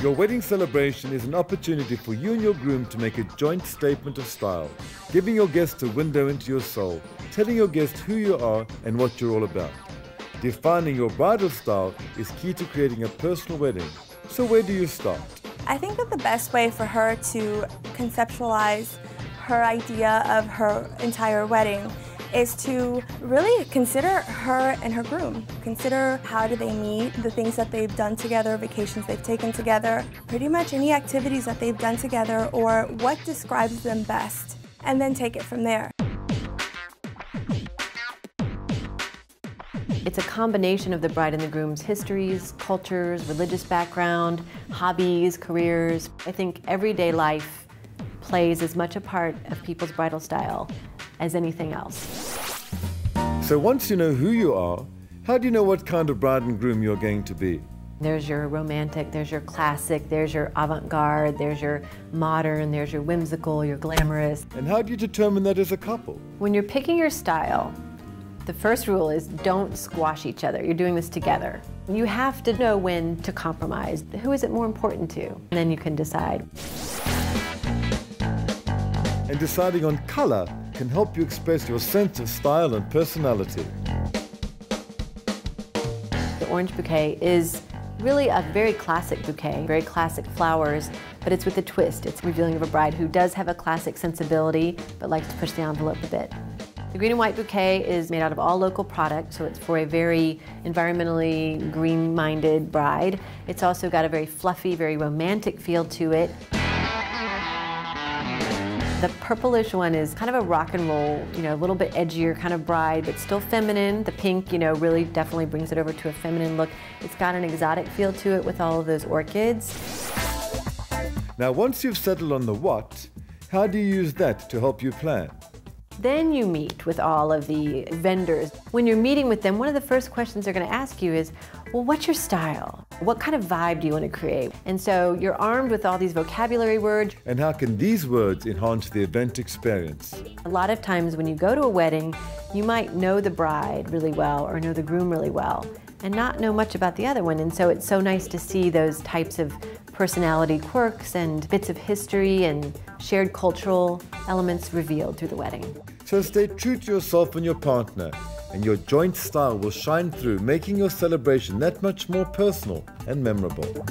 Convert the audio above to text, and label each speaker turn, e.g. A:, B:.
A: Your wedding celebration is an opportunity for you and your groom to make a joint statement of style, giving your guests a window into your soul, telling your guests who you are and what you're all about. Defining your bridal style is key to creating a personal wedding. So where do you start?
B: I think that the best way for her to conceptualize her idea of her entire wedding is to really consider her and her groom. Consider how do they meet, the things that they've done together, vacations they've taken together, pretty much any activities that they've done together, or what describes them best, and then take it from there.
C: It's a combination of the bride and the groom's histories, cultures, religious background, hobbies, careers. I think everyday life plays as much a part of people's bridal style as anything else.
A: So once you know who you are, how do you know what kind of bride and groom you're going to be?
C: There's your romantic, there's your classic, there's your avant-garde, there's your modern, there's your whimsical, your glamorous.
A: And how do you determine that as a couple?
C: When you're picking your style, the first rule is don't squash each other. You're doing this together. You have to know when to compromise. Who is it more important to? And then you can decide.
A: And deciding on color can help you express your sense of style and personality.
C: The orange bouquet is really a very classic bouquet, very classic flowers, but it's with a twist. It's revealing of a bride who does have a classic sensibility, but likes to push the envelope a bit. The green and white bouquet is made out of all local products, so it's for a very environmentally green-minded bride. It's also got a very fluffy, very romantic feel to it. The purplish one is kind of a rock and roll, a little bit edgier kind of bride, but still feminine. The pink, really definitely brings it over to a feminine look. It's got an exotic feel to it with all of those orchids.
A: Now, once you've settled on the what, how do you use that to help you plan?
C: Then you meet with all of the vendors. When you're meeting with them, one of the first questions they're going to ask you is, well, what's your style? What kind of vibe do you want to create? And so you're armed with all these vocabulary words.
A: And how can these words enhance the event experience?
C: A lot of times when you go to a wedding, you might know the bride really well or know the groom really well and not know much about the other one. And so it's so nice to see those types of personality quirks and bits of history and shared cultural elements revealed through the wedding.
A: So stay true to yourself and your partner, and your joint style will shine through, making your celebration that much more personal and memorable.